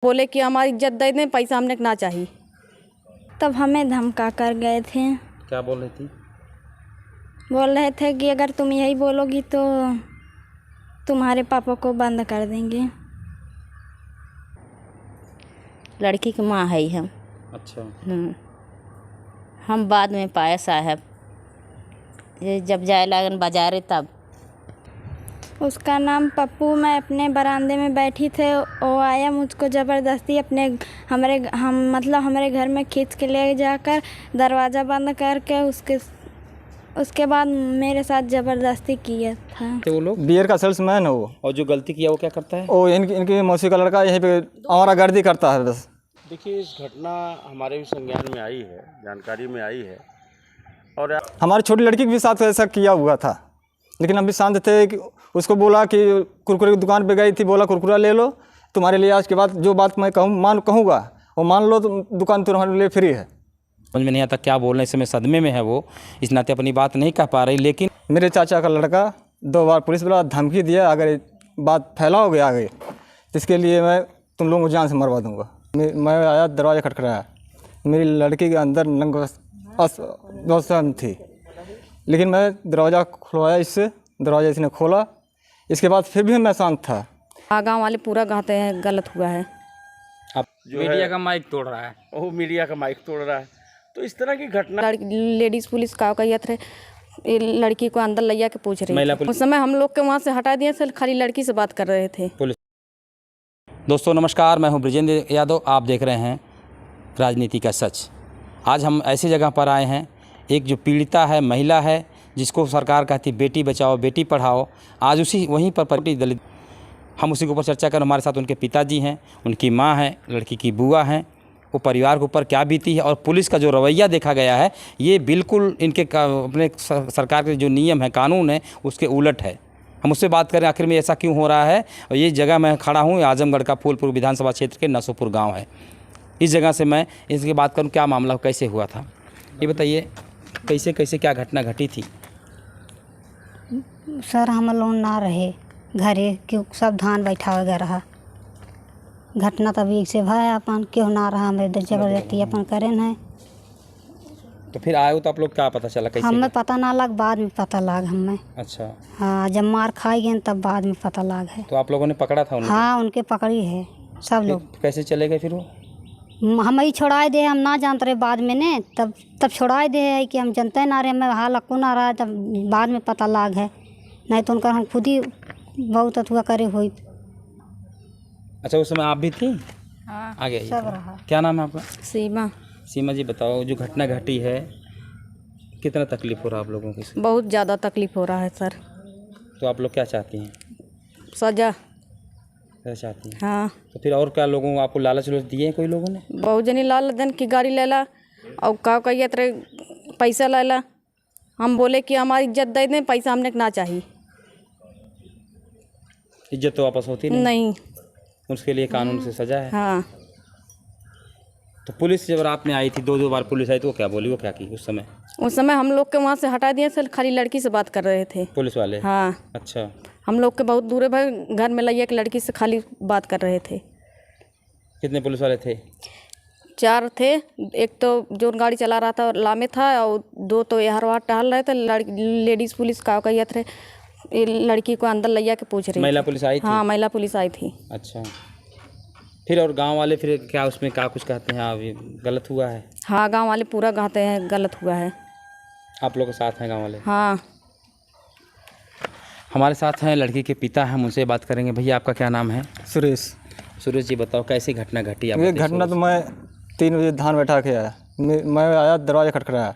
बोले कि हमारी इज्जत दे दें, पैसा हमने ना चाहिए। तब हमें धमका कर गए थे। क्या बोल रही थी? बोल रहे थे कि अगर तुम यही बोलोगी तो तुम्हारे पापा को बंद कर देंगे। लड़की की माँ है ही हम। अच्छा। हम बाद में पाए साहब, ये जब जाए लागन बाजारे तब। उसका नाम पप्पू। मैं अपने बरामदे में बैठी थे, वो आया मुझको ज़बरदस्ती हमारे घर में खींच के ले जाकर दरवाज़ा बंद करके उसके बाद मेरे साथ ज़बरदस्ती किया था। तो वो लोग बियर का सेल्समैन है वो। और जो गलती किया वो क्या करता है? वो इनकी मौसी का लड़का यहीं पे आवारागर्दी करता है बस। देखिए, इस घटना हमारे भी संज्ञान में आई है, जानकारी में आई है। और हमारी छोटी लड़की के भी साथ ऐसा किया हुआ था, लेकिन हम भी शांत थे। कि उसको बोला कि कुरकुरे की दुकान पे गई थी, बोला कुरकुरा ले लो, तुम्हारे लिए आज के बाद जो बात मैं कहूँगा वो मान लो, तो दुकान तुम्हारे लिए फ्री है। समझ में नहीं आता क्या बोलने, इस समय सदमे में है वो, इस नाते अपनी बात नहीं कह पा रही। लेकिन मेरे चाचा का लड़का 2 बार पुलिस वाला धमकी दिया, अगर बात फैलाओगे आगे तो इसके लिए मैं तुम लोगों को जान से मरवा दूँगा। मैं आया, दरवाज़ा खटखटाया, मेरी लड़की के अंदर नंग अवस्था थी, लेकिन मैं दरवाज़ा खुलवाया, इससे दरवाज़ा इसने खोला। इसके बाद फिर भी मैं शांत था। गाँव वाले पूरा कहते हैं गलत हुआ है। अब मीडिया का माइक तोड़ रहा है, वो मीडिया का माइक तोड़ रहा है। तो इस तरह की घटना लेडीज़ पुलिस का कहत रहे, लड़की को अंदर लिया के पूछ रही महिला थी। उस समय हम लोग के वहाँ से हटा दिए, सिर्फ खाली लड़की से बात कर रहे थे। दोस्तों नमस्कार, मैं हूं ब्रिजेंद्र यादव, आप देख रहे हैं राजनीति का सच। आज हम ऐसी जगह पर आए हैं, एक जो पीड़िता है, महिला है, जिसको सरकार कहती बेटी बचाओ बेटी पढ़ाओ, आज वहीं पर दलित, हम उसी के ऊपर चर्चा कर। हमारे साथ उनके पिताजी हैं, उनकी माँ है, लड़की की बुआ हैं, वो परिवार के ऊपर क्या बीती है और पुलिस का जो रवैया देखा गया है, ये बिल्कुल इनके अपने सरकार के जो नियम है, कानून है, उसके उलट है। हम उससे बात करें आखिर में ऐसा क्यों हो रहा है। और ये जगह मैं खड़ा हूँ, आजमगढ़ का फूलपुर विधानसभा क्षेत्र के नसोपुर गांव है। इस जगह से मैं इसकी बात करूँ, क्या मामला कैसे हुआ था, ये बताइए। कैसे क्या घटना घटी थी? सर हम लोग ना रहे घरे, क्यों सब धान बैठा वगैरह रहा। घटना तभी से भाई अपन क्यों ना रहा, हमें जबरदस्ती अपन करें है। तो फिर आए हो तो आप लोग क्या पता चला, कैसे? हमें पता ना लग, बाद में पता लग हमें। अच्छा। हाँ, जब मार खाई गए तब बाद में पता लग है। तो आप लोगों ने पकड़ा था उनको? हाँ, उनके पकड़ी है सब लोग। कैसे चले गए फिर वो? हम ही छोड़ाए दे, हम ना जानते रहे बाद में ने, तब छोड़ाए दे है कि हम जानते ना रहे, मैं हाल अक्कू ना रहा, तब बाद में पता लग है। नहीं तो उनका हम खुद ही बहुत अथुआ करे हुई। अच्छा, उस समय आप भी थी? हाँ, आगे सब रहा। क्या नाम है आपका? सीमा। सीमा जी, बताओ जो घटना घटी है, कितना तकलीफ हो रहा है आप लोगों को? बहुत ज़्यादा तकलीफ हो रहा है सर। तो आप लोग क्या चाहती हैं? सजा चाहती हैं? हाँ। तो फिर और क्या लोगों को आपको लालच दिए हैं कोई लोगों ने? बहुत जनी लाल दिन की गाड़ी ले ला और का कहत रहे पैसा ले ला। हम बोले कि हमारी इज्जत दे दें, पैसा हमने ना चाहिए। इज्जत तो वापस होती नहीं। उसके लिए कानून से सजा है। हाँ। तो पुलिस जब रात में आई थी, 2 बार पुलिस आई, तो वो क्या बोली, वो क्या की उस समय? हम लोग के वहाँ से हटा दिए, सिर्फ खाली लड़की से बात कर रहे थे पुलिस वाले? हाँ। अच्छा। हम लोग के बहुत दूर है भाई, घर में लाइए, एक लड़की से खाली बात कर रहे थे। कितने पुलिस वाले थे? 4 थे। एक तो जो गाड़ी चला रहा था लामे था, और 2 तो यहाँ वहाँ टहल रहे थे। लेडीज़ पुलिस का कहत रहे, लड़की को अंदर लिया के पूछ रही। महिला पुलिस आई थी? हाँ, महिला पुलिस आई थी। अच्छा। फिर और गांव वाले फिर क्या उसमें क्या कुछ कहते हैं? अभी गलत हुआ है? हाँ, गांव वाले पूरा कहते हैं गलत हुआ है। आप लोग के साथ हैं गांव वाले? हाँ। हमारे साथ हैं लड़की के पिता हैं, उनसे बात करेंगे। भैया आपका क्या नाम है? सुरेश। सुरेश जी, बताओ कैसी घटना घटी? ये घटना तो मैं 3 बजे धान बैठा के आया, मैं आया, दरवाज़ा खटखटाया,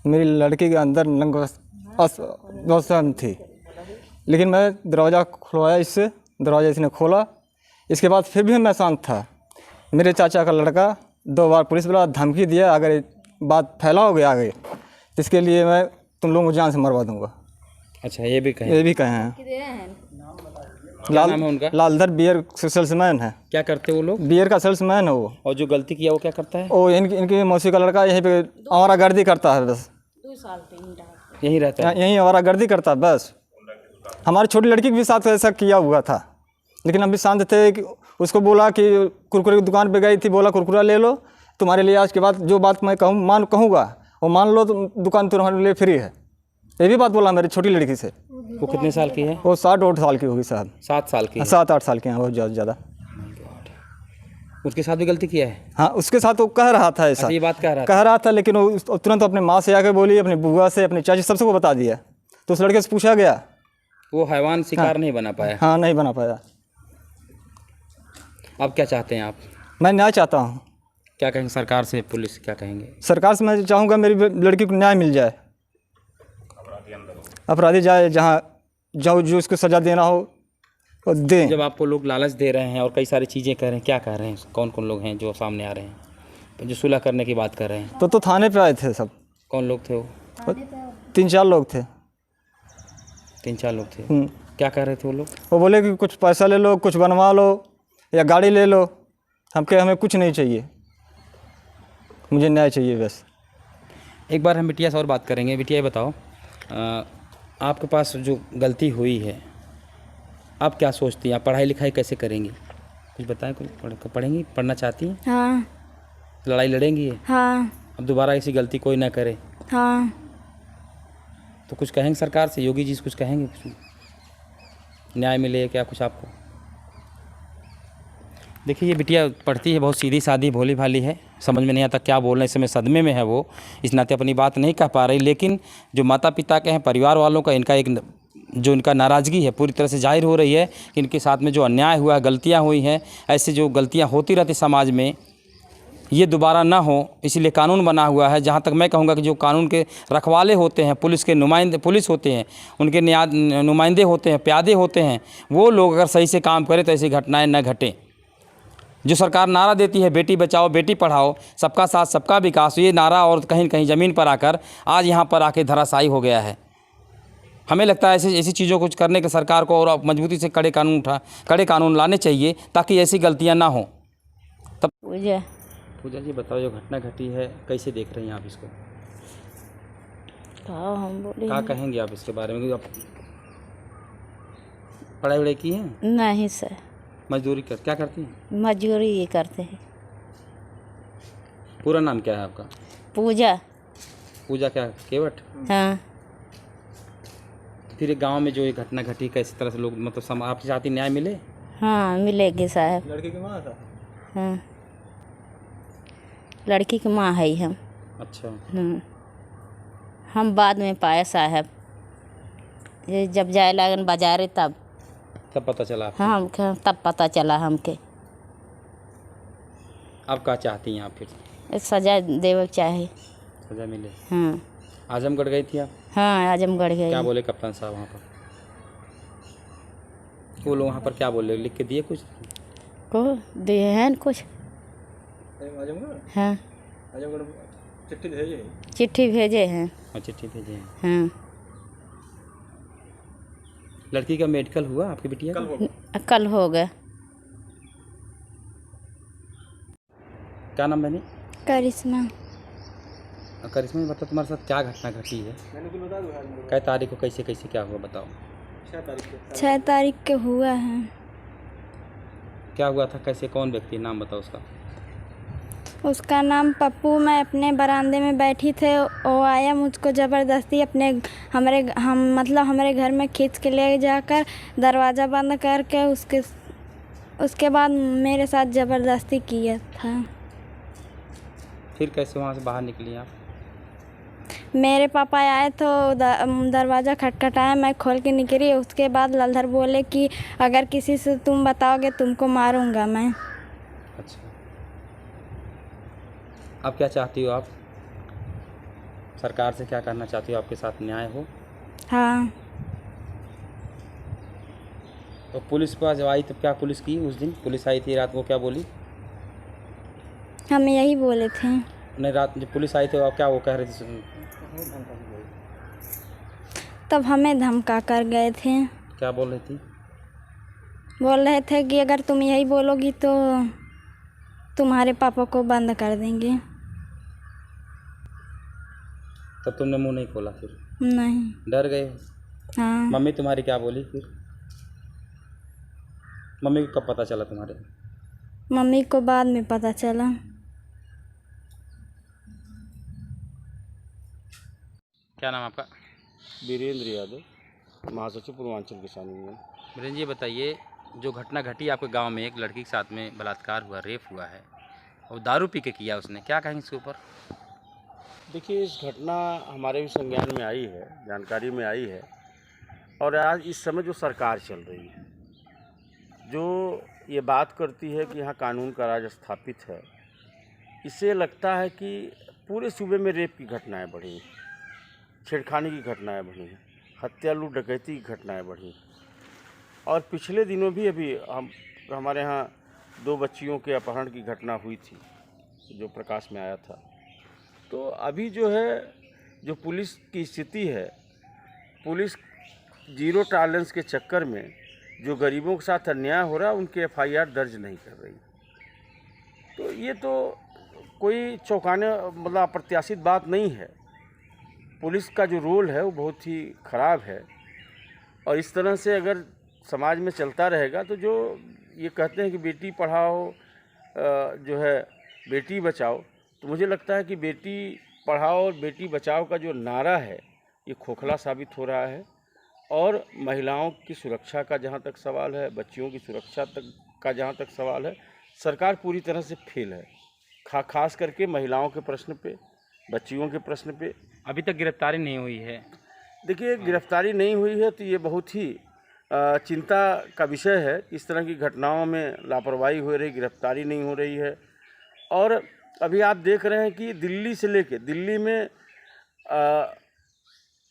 मेरी लड़की के अंदर नंग अवस्था थी, लेकिन मैं दरवाज़ा खुलवाया, इससे दरवाज़ा इसने खोला। इसके बाद फिर भी मैं शांत था। मेरे चाचा का लड़का 2 बार पुलिस वाला धमकी दिया, अगर बात फैलाओगे आगे तो इसके लिए मैं तुम लोगों को जान से मरवा दूँगा। अच्छा, ये भी कहे हैं। क्या नाम है उनका? लालधर बियर सेल्समैन है। क्या करते वो लोग? बियर का सेल्समैन है वो। और जो गलती किया वो क्या करता है? वो इनकी मौसी का लड़का यहीं पे आवारागर्दी करता है बस। 2 साल से यहीं रहता है? यहीं आवारागर्दी करता है बस। हमारी छोटी लड़की के भी साथ ऐसा किया हुआ था, लेकिन हम भी शांत थे। कि उसको बोला कि कुरकुरे की दुकान पे गई थी, बोला कुरकुरा ले लो, तुम्हारे लिए आज के बाद जो बात मैं कहूँगा वो मान लो, तो दुकान तुम्हारे लिए फ्री है। ये भी बात बोला मेरी छोटी लड़की से। वो कितने साल की है? वो 7-8 साल की होगी साहब। 7 साल की है। 7-8 साल की हैं, बहुत ज़्यादा। उसके साथ भी गलती किया है? हाँ, उसके साथ वो कह रहा था ऐसा। अच्छा, ये बात कह रहा था, लेकिन वो तुरंत अपने माँ से आके बोली, अपनी बुआ से, अपनी चाची, सबसे को बता दिया। तो उस लड़के से पूछा गया, वो हैवान शिकार नहीं बना पाया। हाँ, नहीं बना पाया। अब क्या चाहते हैं आप? मैं न्याय चाहता हूँ। क्या कहेंगे सरकार से, पुलिस क्या कहेंगे? सरकार से मैं चाहूँगा मेरी लड़की को न्याय मिल जाए, अपराधी जाए जहाँ जो उसको सज़ा देना हो वो दें। जब आपको लोग लालच दे रहे हैं और कई सारी चीज़ें कह रहे हैं, क्या कह रहे हैं? कौन कौन लोग हैं जो सामने आ रहे हैं, जो सुलह करने की बात कर रहे हैं? तो थाने पे आए थे सब। कौन लोग थे वो? 3-4 लोग थे। 3-4 लोग थे। क्या कह रहे थे वो लोग? वो बोले कि कुछ पैसा ले लो, कुछ बनवा लो या गाड़ी ले लो, हमें कुछ नहीं चाहिए, मुझे न्याय चाहिए बस। एक बार हम बिटिया से और बात करेंगे। बिटिया ये बताओ, आपके पास जो गलती हुई है, आप क्या सोचती हैं? आप पढ़ाई लिखाई कैसे करेंगी? कुछ बताएं। कुछ पढ़ेंगी, पढ़ना चाहती हैं? हाँ। लड़ाई लड़ेंगी? हाँ। अब दोबारा ऐसी गलती कोई ना करे। हाँ। तो कुछ कहेंगे सरकार से? योगी जी से कुछ कहेंगे, कुछ न्याय मिले क्या कुछ आपको? देखिए, ये बिटिया पढ़ती है, बहुत सीधी सादी भोली भाली है, समझ में नहीं आता क्या बोलना, इस समय सदमे में है वो, इस नाते अपनी बात नहीं कह पा रही। लेकिन जो माता पिता के हैं, परिवार वालों का, इनका नाराज़गी है पूरी तरह से जाहिर हो रही है कि इनके साथ में जो अन्याय हुआ है, गलतियाँ हुई हैं, ऐसे जो गलतियाँ होती रहती समाज में, ये दोबारा ना हो, इसीलिए कानून बना हुआ है। जहाँ तक मैं कहूँगा कि जो कानून के रखवाले होते हैं, पुलिस के नुमाइंदे, पुलिस होते हैं, उनके नुमाइंदे होते हैं, प्यादे होते हैं, वो लोग अगर सही से काम करें तो ऐसी घटनाएं न घटें। जो सरकार नारा देती है बेटी बचाओ बेटी पढ़ाओ, सबका साथ सबका विकास, ये नारा और कहीं न कहीं ज़मीन पर आकर आज यहाँ पर आके धराशायी हो गया है। हमें लगता है ऐसी चीज़ों को करने के सरकार को और मजबूती से कड़े कानून लाने चाहिए ताकि ऐसी गलतियाँ ना हो। तब पूजा जी बताओ, जो घटना घटी है कैसे देख रही हैं आप इसको? क्या कहेंगे आप इसके बारे में? आप पढ़ाई वढ़ाई की हैं? नहीं सर। मजदूरी क्या करती हैं? मजदूरी ये करते हैं। पूरा नाम क्या है आपका? पूजा। पूजा क्या, केवट? हाँ। फिर गांव में जो ये घटना घटी, कैसी तरह से लोग मतलब आप चाहती न्याय मिले? हाँ, मिलेगी साहब। लड़की की माँ था। हाँ, लड़की की माँ है हम। अच्छा। हम बाद में पाए साहब, ये जब जाए लागन बाजारे तब पता चला? हाँ, तब पता चला हमके। आप क्या चाहती हैं आप फिर? सजा देवे चाहिए। सजा मिले। हाँ। आजमगढ़ गई थी आप? हाँ, आजमगढ़ गए। क्या बोले कप्तान साहब वहाँ पर? वो लोग वहाँ पर क्या बोले, लिख के दिए कुछ? को दिए हैं कुछ? हाँ, चिट्ठी भेजे हैं। चिट्ठी भेजे हैं। हाँ। लड़की का मेडिकल हुआ आपकी बिटिया का? कल हो गया। क्या नाम बनी? करिश्मा। करिश्मा, बता तुम्हारे साथ क्या घटना घटी है? कै तारीख को कैसे कैसे क्या हुआ बताओ? 6 तारीख के हुआ है। क्या हुआ था, कैसे, कौन व्यक्ति, नाम बताओ उसका? उसका नाम पप्पू। मैं अपने बरामदे में बैठी थे, वो आया मुझको ज़बरदस्ती हमारे घर में खींच के ले जाकर दरवाज़ा बंद करके उसके बाद मेरे साथ ज़बरदस्ती किया था। फिर कैसे वहाँ से बाहर निकली आप? मेरे पापा आए तो दरवाज़ा खटखटाया, मैं खोल के निकली। उसके बाद लल्धर बोले कि अगर किसी से तुम बताओगे तुमको मारूंगा मैं। अच्छा, अब क्या चाहती हो आप? सरकार से क्या करना चाहती हो? आपके साथ न्याय हो? हाँ। तो पुलिस पास जब आई तब क्या पुलिस की? उस दिन पुलिस आई थी रात को, क्या बोली? हम यही बोले थे। नहीं, रात जब पुलिस आई थी आप क्या वो कह रहे थे? तब हमें धमका कर गए थे। क्या बोल रही थी? बोल रहे थे कि अगर तुम यही बोलोगी तो तुम्हारे पापा को बंद कर देंगे। तब तुमने मुंह नहीं खोला फिर? नहीं। डर गए? हाँ। मम्मी तुम्हारी क्या बोली फिर? मम्मी को कब पता चला तुम्हारे? मम्मी को बाद में पता चला। क्या नाम आपका? वीरेंद्र यादव, महासचिव पूर्वांचल किसान यूनियन। वीरेंद्र जी, बताइए, जो घटना घटी आपके गांव में, एक लड़की के साथ में बलात्कार हुआ, रेप हुआ है और दारू पी के किया उसने, क्या कहेंगे इसके ऊपर? देखिए, इस घटना हमारे भी संज्ञान में आई है, जानकारी में आई है। और आज इस समय जो सरकार चल रही है, जो ये बात करती है कि यहाँ कानून का राज स्थापित है, इससे लगता है कि पूरे सूबे में रेप की घटनाएं बढ़ी हैं, छेड़खानी की घटनाएं बढ़ी हैं, हत्या लूट डकैती की घटनाएं बढ़ी हैं। और पिछले दिनों भी अभी हमारे यहाँ 2 बच्चियों के अपहरण की घटना हुई थी, जो प्रकाश में आया था। तो अभी जो है, जो पुलिस की स्थिति है, पुलिस जीरो टॉलरेंस के चक्कर में जो गरीबों के साथ अन्याय हो रहा है, उनके FIR दर्ज नहीं कर रही। तो ये तो कोई चौंकाने मतलब अप्रत्याशित बात नहीं है। पुलिस का जो रोल है वो बहुत ही ख़राब है। और इस तरह से अगर समाज में चलता रहेगा तो जो ये कहते हैं कि बेटी पढ़ाओ, जो है बेटी बचाओ, तो मुझे लगता है कि बेटी पढ़ाओ और बेटी बचाओ का जो नारा है, ये खोखला साबित हो रहा है। और महिलाओं की सुरक्षा का जहाँ तक सवाल है, बच्चियों की सुरक्षा तक का जहाँ तक सवाल है, सरकार पूरी तरह से फेल है। खास करके महिलाओं के प्रश्न पे, बच्चियों के प्रश्न पे अभी तक गिरफ्तारी नहीं हुई है। देखिए, गिरफ्तारी नहीं हुई है तो ये बहुत ही चिंता का विषय है। इस तरह की घटनाओं में लापरवाही हो रही, गिरफ्तारी नहीं हो रही है। और अभी आप देख रहे हैं कि दिल्ली से लेके दिल्ली में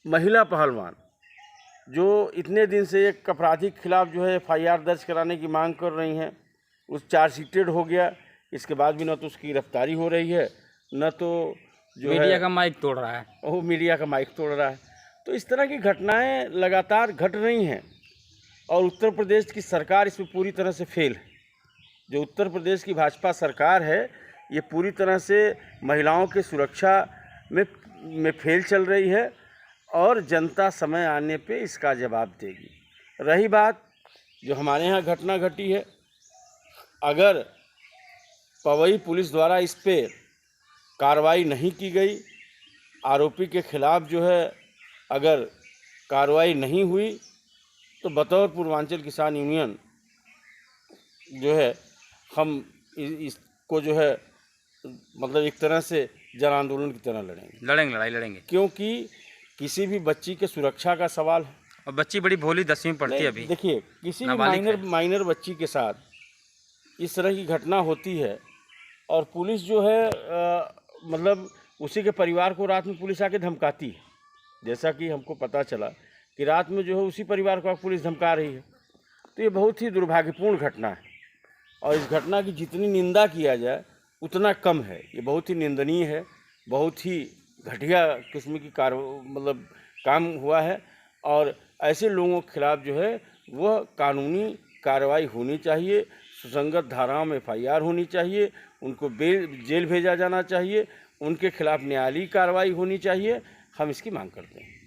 महिला पहलवान जो इतने दिन से एक अपराधी के खिलाफ जो है FIR दर्ज कराने की मांग कर रही हैं, उस चार्जशीटेड हो गया, इसके बाद भी न तो उसकी गिरफ्तारी हो रही है, न तो जो मीडिया का माइक तोड़ रहा है, वो मीडिया का माइक तोड़ रहा है। तो इस तरह की घटनाएं लगातार घट रही हैं और उत्तर प्रदेश की सरकार इसमें पूरी तरह से फेल है। जो उत्तर प्रदेश की भाजपा सरकार है, ये पूरी तरह से महिलाओं के सुरक्षा में फेल चल रही है और जनता समय आने पे इसका जवाब देगी। रही बात जो हमारे यहाँ घटना घटी है, अगर पवई पुलिस द्वारा इस पे कार्रवाई नहीं की गई, आरोपी के खिलाफ जो है अगर कार्रवाई नहीं हुई, तो बतौर पूर्वांचल किसान यूनियन जो है हम इसको जो है मतलब एक तरह से जन आंदोलन की तरह लड़ाई लड़ेंगे, क्योंकि किसी भी बच्ची के सुरक्षा का सवाल है। और बच्ची बड़ी भोली, 10वीं पढ़ती है अभी। देखिए, किसी भी माइनर बच्ची के साथ इस तरह की घटना होती है और पुलिस जो है मतलब उसी के परिवार को रात में पुलिस आके धमकाती है। जैसा कि हमको पता चला कि रात में जो है उसी परिवार को पुलिस धमका रही है। तो ये बहुत ही दुर्भाग्यपूर्ण घटना है और इस घटना की जितनी निंदा किया जाए उतना कम है। ये बहुत ही निंदनीय है, बहुत ही घटिया किस्म की मतलब काम हुआ है और ऐसे लोगों के खिलाफ जो है वह कानूनी कार्रवाई होनी चाहिए, सुसंगत धाराओं में FIR होनी चाहिए, उनको जेल भेजा जाना चाहिए, उनके खिलाफ न्यायालयीय कार्रवाई होनी चाहिए। हम इसकी मांग करते हैं।